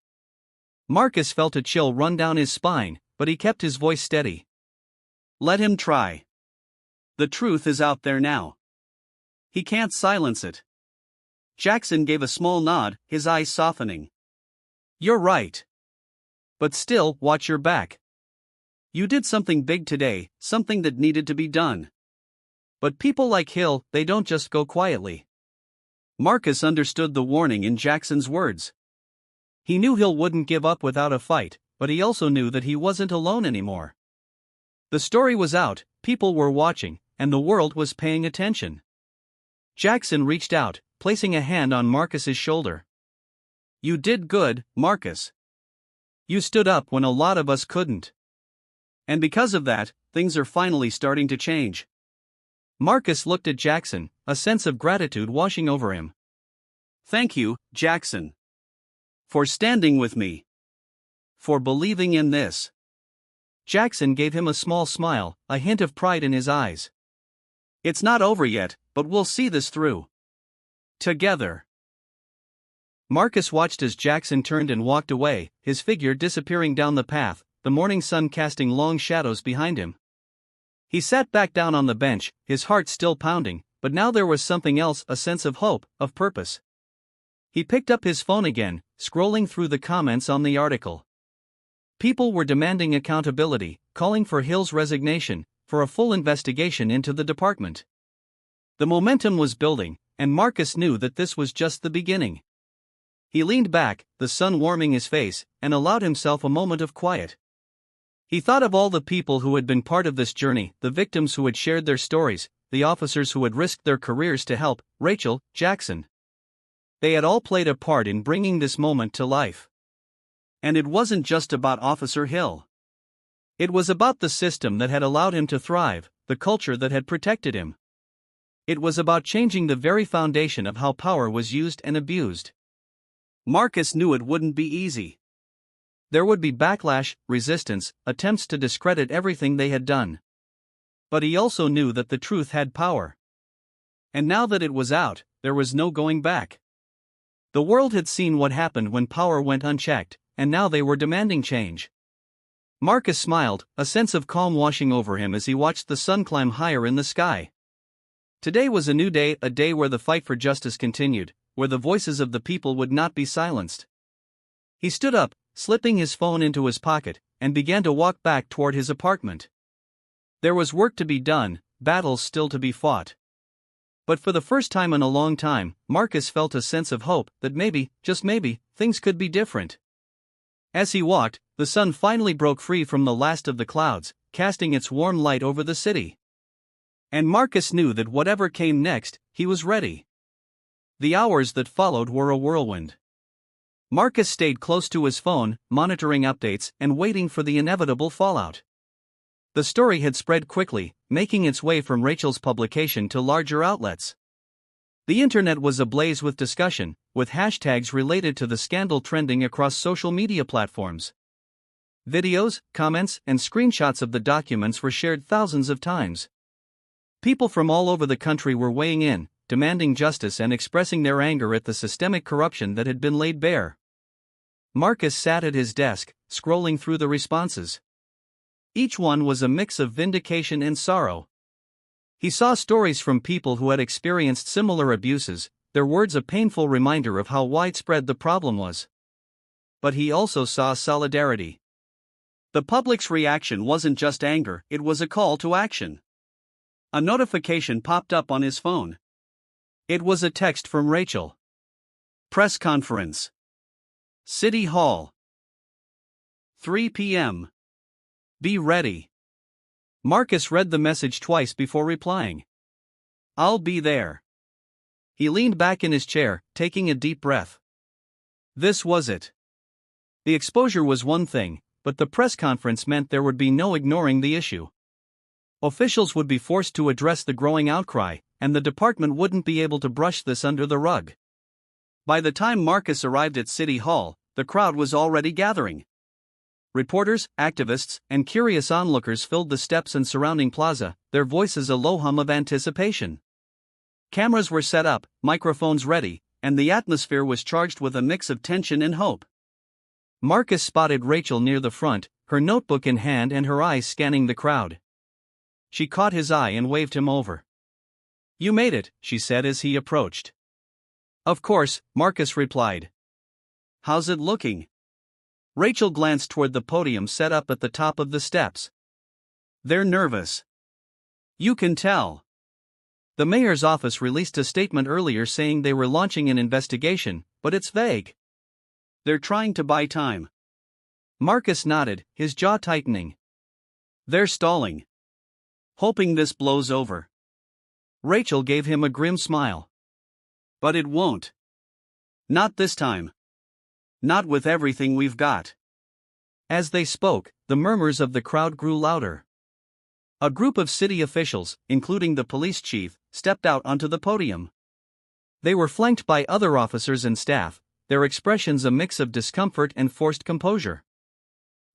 Marcus felt a chill run down his spine, but he kept his voice steady. Let him try. The truth is out there now. He can't silence it. Jackson gave a small nod, his eyes softening. You're right. But still, watch your back. You did something big today, something that needed to be done. But people like Hill, they don't just go quietly. Marcus understood the warning in Jackson's words. He knew Hill wouldn't give up without a fight, but he also knew that he wasn't alone anymore. The story was out, people were watching, and the world was paying attention. Jackson reached out, placing a hand on Marcus's shoulder. You did good, Marcus. You stood up when a lot of us couldn't. And because of that, things are finally starting to change. Marcus looked at Jackson, a sense of gratitude washing over him. Thank you, Jackson. For standing with me. For believing in this. Jackson gave him a small smile, a hint of pride in his eyes. It's not over yet, but we'll see this through. Together. Marcus watched as Jackson turned and walked away, his figure disappearing down the path, the morning sun casting long shadows behind him. He sat back down on the bench, his heart still pounding, but now there was something else, a sense of hope, of purpose. He picked up his phone again, scrolling through the comments on the article. People were demanding accountability, calling for Hill's resignation, for a full investigation into the department. The momentum was building, and Marcus knew that this was just the beginning. He leaned back, the sun warming his face, and allowed himself a moment of quiet. He thought of all the people who had been part of this journey, the victims who had shared their stories, the officers who had risked their careers to help, Rachel, Jackson. They had all played a part in bringing this moment to life. And it wasn't just about Officer Hill. It was about the system that had allowed him to thrive, the culture that had protected him. It was about changing the very foundation of how power was used and abused. Marcus knew it wouldn't be easy. There would be backlash, resistance, attempts to discredit everything they had done. But he also knew that the truth had power. And now that it was out, there was no going back. The world had seen what happened when power went unchecked, and now they were demanding change. Marcus smiled, a sense of calm washing over him as he watched the sun climb higher in the sky. Today was a new day, a day where the fight for justice continued, where the voices of the people would not be silenced. He stood up, slipping his phone into his pocket, and began to walk back toward his apartment. There was work to be done, battles still to be fought. But for the first time in a long time, Marcus felt a sense of hope that maybe, just maybe, things could be different. As he walked, the sun finally broke free from the last of the clouds, casting its warm light over the city. And Marcus knew that whatever came next, he was ready. The hours that followed were a whirlwind. Marcus stayed close to his phone, monitoring updates and waiting for the inevitable fallout. The story had spread quickly, making its way from Rachel's publication to larger outlets. The internet was ablaze with discussion, with hashtags related to the scandal trending across social media platforms. Videos, comments, and screenshots of the documents were shared thousands of times. People from all over the country were weighing in, demanding justice and expressing their anger at the systemic corruption that had been laid bare. Marcus sat at his desk, scrolling through the responses. Each one was a mix of vindication and sorrow. He saw stories from people who had experienced similar abuses, their words a painful reminder of how widespread the problem was. But he also saw solidarity. The public's reaction wasn't just anger, it was a call to action. A notification popped up on his phone. It was a text from Rachel. Press conference. City Hall. 3 p.m. Be ready. Marcus read the message twice before replying. I'll be there. He leaned back in his chair, taking a deep breath. This was it. The exposure was one thing, but the press conference meant there would be no ignoring the issue. Officials would be forced to address the growing outcry, and the department wouldn't be able to brush this under the rug. By the time Marcus arrived at City Hall, the crowd was already gathering. Reporters, activists, and curious onlookers filled the steps and surrounding plaza, their voices a low hum of anticipation. Cameras were set up, microphones ready, and the atmosphere was charged with a mix of tension and hope. Marcus spotted Rachel near the front, her notebook in hand and her eyes scanning the crowd. She caught his eye and waved him over. You made it, she said as he approached. Of course, Marcus replied. How's it looking? Rachel glanced toward the podium set up at the top of the steps. They're nervous. You can tell. The mayor's office released a statement earlier saying they were launching an investigation, but it's vague. They're trying to buy time. Marcus nodded, his jaw tightening. They're stalling. Hoping this blows over. Rachel gave him a grim smile. But it won't. Not this time. Not with everything we've got. As they spoke, the murmurs of the crowd grew louder. A group of city officials, including the police chief, stepped out onto the podium. They were flanked by other officers and staff, their expressions a mix of discomfort and forced composure.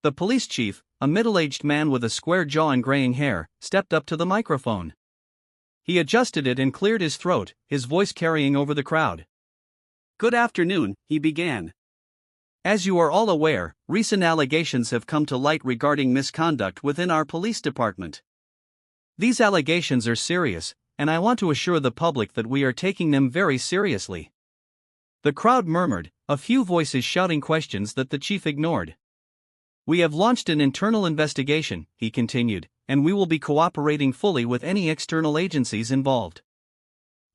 The police chief, a middle-aged man with a square jaw and graying hair, stepped up to the microphone. He adjusted it and cleared his throat, his voice carrying over the crowd. Good afternoon, he began. As you are all aware, recent allegations have come to light regarding misconduct within our police department. These allegations are serious, and I want to assure the public that we are taking them very seriously. The crowd murmured, a few voices shouting questions that the chief ignored. We have launched an internal investigation, he continued, and we will be cooperating fully with any external agencies involved.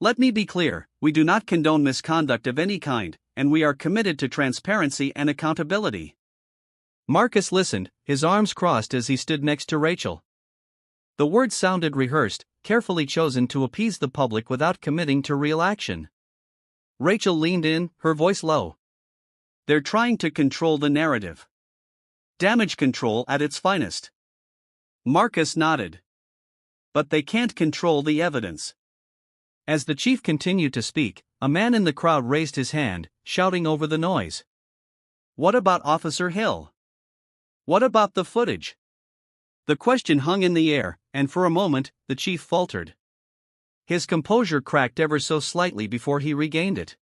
Let me be clear, we do not condone misconduct of any kind, and we are committed to transparency and accountability. Marcus listened, his arms crossed as he stood next to Rachel. The words sounded rehearsed, carefully chosen to appease the public without committing to real action. Rachel leaned in, her voice low. They're trying to control the narrative. Damage control at its finest. Marcus nodded. But they can't control the evidence. As the chief continued to speak, a man in the crowd raised his hand, shouting over the noise. What about Officer Hill? What about the footage? The question hung in the air, and for a moment, the chief faltered. His composure cracked ever so slightly before he regained it.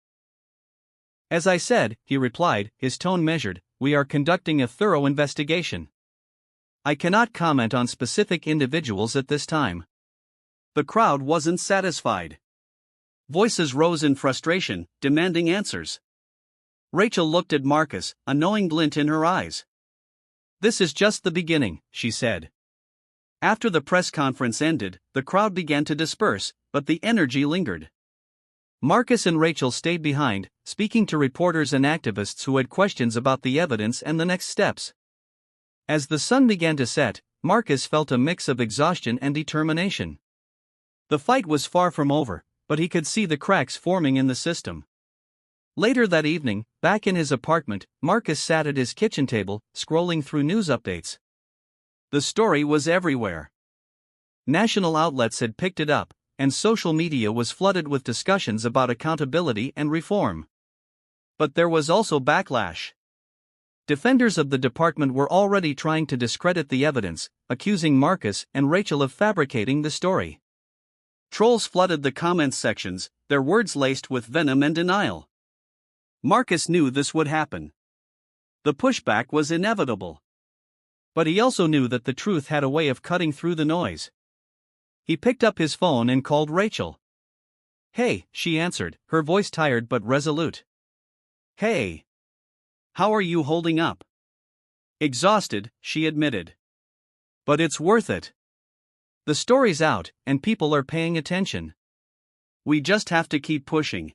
As I said, he replied, his tone measured, we are conducting a thorough investigation. I cannot comment on specific individuals at this time. The crowd wasn't satisfied. Voices rose in frustration, demanding answers. Rachel looked at Marcus, a knowing glint in her eyes. This is just the beginning, she said. After the press conference ended, the crowd began to disperse, but the energy lingered. Marcus and Rachel stayed behind, speaking to reporters and activists who had questions about the evidence and the next steps. As the sun began to set, Marcus felt a mix of exhaustion and determination. The fight was far from over, but he could see the cracks forming in the system. Later that evening, back in his apartment, Marcus sat at his kitchen table, scrolling through news updates. The story was everywhere. National outlets had picked it up, and social media was flooded with discussions about accountability and reform. But there was also backlash. Defenders of the department were already trying to discredit the evidence, accusing Marcus and Rachel of fabricating the story. Trolls flooded the comments sections, their words laced with venom and denial. Marcus knew this would happen. The pushback was inevitable. But he also knew that the truth had a way of cutting through the noise. He picked up his phone and called Rachel. Hey, she answered, her voice tired but resolute. Hey. How are you holding up? Exhausted, she admitted. But it's worth it. The story's out, and people are paying attention. We just have to keep pushing.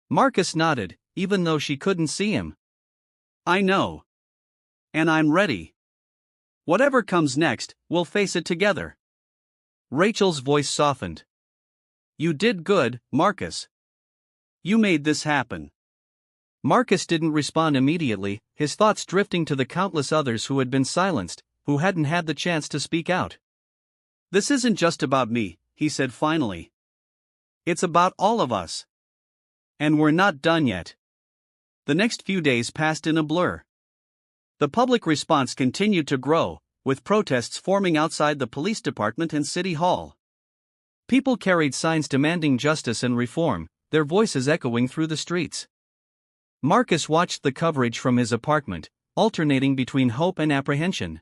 Marcus nodded, even though she couldn't see him. I know. And I'm ready. Whatever comes next, we'll face it together. Rachel's voice softened. You did good, Marcus. You made this happen. Marcus didn't respond immediately, his thoughts drifting to the countless others who had been silenced, who hadn't had the chance to speak out. This isn't just about me, he said finally. It's about all of us. And we're not done yet. The next few days passed in a blur. The public response continued to grow, with protests forming outside the police department and city hall. People carried signs demanding justice and reform, their voices echoing through the streets. Marcus watched the coverage from his apartment, alternating between hope and apprehension.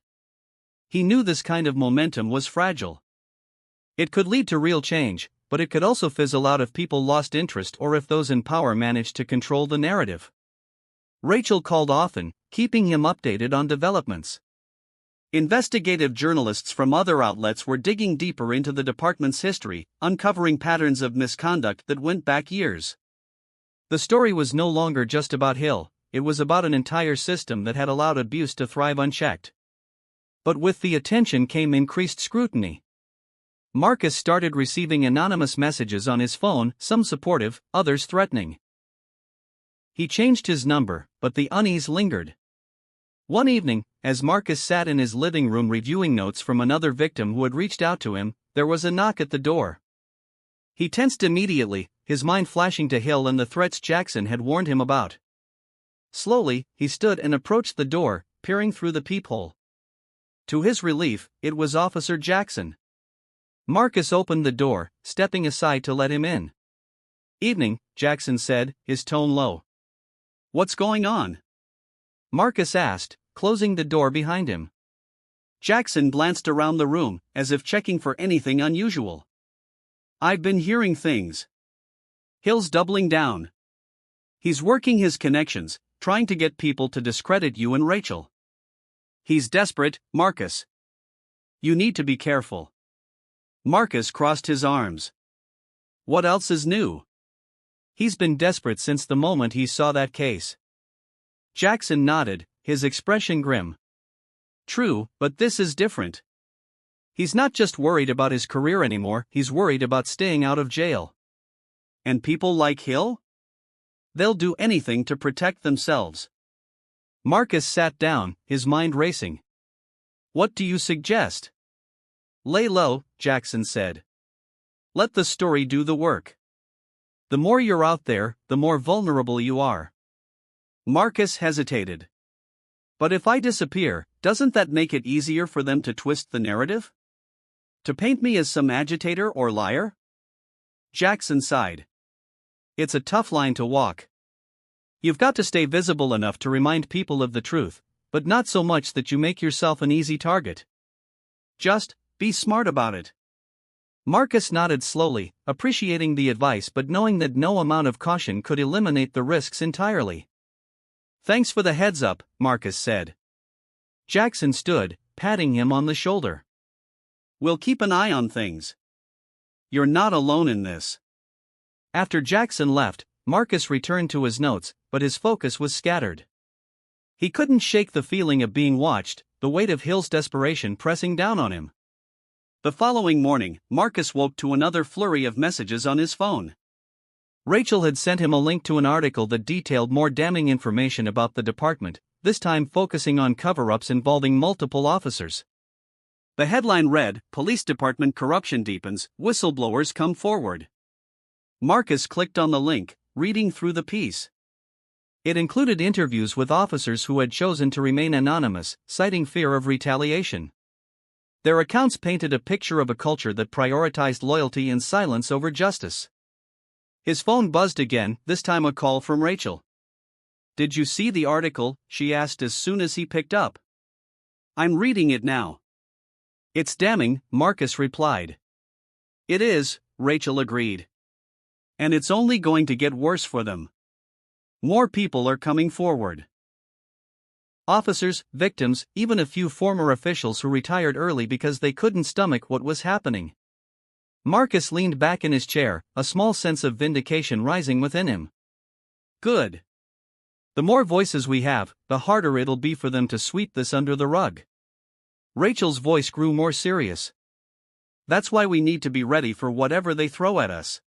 He knew this kind of momentum was fragile. It could lead to real change, but it could also fizzle out if people lost interest or if those in power managed to control the narrative. Rachel called often, keeping him updated on developments. Investigative journalists from other outlets were digging deeper into the department's history, uncovering patterns of misconduct that went back years. The story was no longer just about Hill, it was about an entire system that had allowed abuse to thrive unchecked. But with the attention came increased scrutiny. Marcus started receiving anonymous messages on his phone, some supportive, others threatening. He changed his number, but the unease lingered. One evening, as Marcus sat in his living room reviewing notes from another victim who had reached out to him, there was a knock at the door. He tensed immediately, his mind flashing to Hill and the threats Jackson had warned him about. Slowly, he stood and approached the door, peering through the peephole. To his relief, it was Officer Jackson. Marcus opened the door, stepping aside to let him in. Evening, Jackson said, his tone low. What's going on? Marcus asked, closing the door behind him. Jackson glanced around the room, as if checking for anything unusual. I've been hearing things. Hill's doubling down. He's working his connections, trying to get people to discredit you and Rachel. He's desperate, Marcus. You need to be careful. Marcus crossed his arms. What else is new? He's been desperate since the moment he saw that case. Jackson nodded, his expression grim. True, but this is different. He's not just worried about his career anymore, he's worried about staying out of jail. And people like Hill? They'll do anything to protect themselves. Marcus sat down, his mind racing. What do you suggest? Lay low, Jackson said. Let the story do the work. The more you're out there, the more vulnerable you are. Marcus hesitated. But if I disappear, doesn't that make it easier for them to twist the narrative? To paint me as some agitator or liar? Jackson sighed. It's a tough line to walk. You've got to stay visible enough to remind people of the truth, but not so much that you make yourself an easy target. Just be smart about it. Marcus nodded slowly, appreciating the advice but knowing that no amount of caution could eliminate the risks entirely. Thanks for the heads up, Marcus said. Jackson stood, patting him on the shoulder. We'll keep an eye on things. You're not alone in this. After Jackson left, Marcus returned to his notes, but his focus was scattered. He couldn't shake the feeling of being watched, the weight of Hill's desperation pressing down on him. The following morning, Marcus woke to another flurry of messages on his phone. Rachel had sent him a link to an article that detailed more damning information about the department, this time focusing on cover-ups involving multiple officers. The headline read, "Police Department Corruption Deepens, Whistleblowers Come Forward." Marcus clicked on the link, reading through the piece. It included interviews with officers who had chosen to remain anonymous, citing fear of retaliation. Their accounts painted a picture of a culture that prioritized loyalty and silence over justice. His phone buzzed again, this time a call from Rachel. Did you see the article? She asked as soon as he picked up. I'm reading it now. It's damning, Marcus replied. It is, Rachel agreed. And it's only going to get worse for them. More people are coming forward. Officers, victims, even a few former officials who retired early because they couldn't stomach what was happening. Marcus leaned back in his chair, a small sense of vindication rising within him. Good. The more voices we have, the harder it'll be for them to sweep this under the rug. Rachel's voice grew more serious. That's why we need to be ready for whatever they throw at us.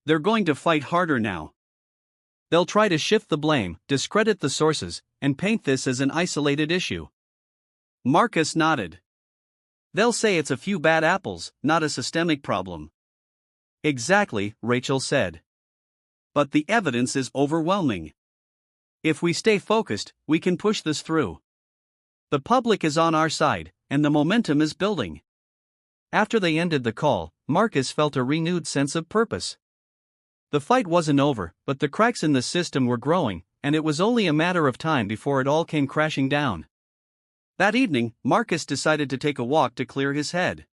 They're going to fight harder now. They'll try to shift the blame, discredit the sources, and paint this as an isolated issue. Marcus nodded. They'll say it's a few bad apples, not a systemic problem. Exactly, Rachel said. But the evidence is overwhelming. If we stay focused, we can push this through. The public is on our side, and the momentum is building. After they ended the call, Marcus felt a renewed sense of purpose. The fight wasn't over, but the cracks in the system were growing, and it was only a matter of time before it all came crashing down. That evening, Marcus decided to take a walk to clear his head.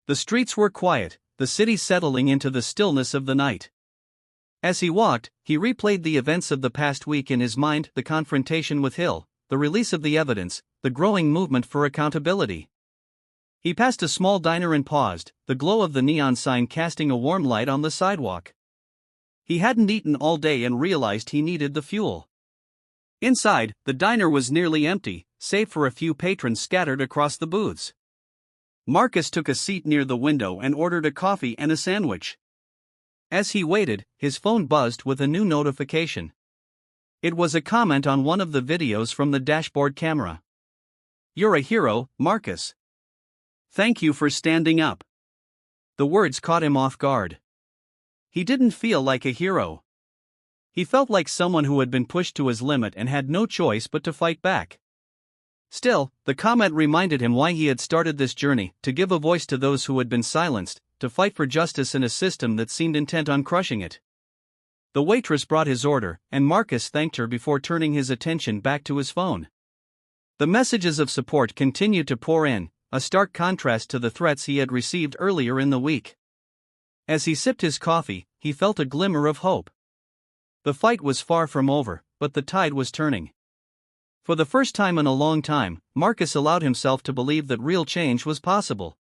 The streets were quiet, the city settling into the stillness of the night. As he walked, he replayed the events of the past week in his mind, the confrontation with Hill, the release of the evidence, the growing movement for accountability. He passed a small diner and paused, the glow of the neon sign casting a warm light on the sidewalk. He hadn't eaten all day and realized he needed the fuel. Inside, the diner was nearly empty, save for a few patrons scattered across the booths. Marcus took a seat near the window and ordered a coffee and a sandwich. As he waited, his phone buzzed with a new notification. It was a comment on one of the videos from the dashboard camera. You're a hero, Marcus. Thank you for standing up. The words caught him off guard. He didn't feel like a hero. He felt like someone who had been pushed to his limit and had no choice but to fight back. Still, the comment reminded him why he had started this journey, to give a voice to those who had been silenced, to fight for justice in a system that seemed intent on crushing it. The waitress brought his order, and Marcus thanked her before turning his attention back to his phone. The messages of support continued to pour in, a stark contrast to the threats he had received earlier in the week. As he sipped his coffee, he felt a glimmer of hope. The fight was far from over, but the tide was turning. For the first time in a long time, Marcus allowed himself to believe that real change was possible.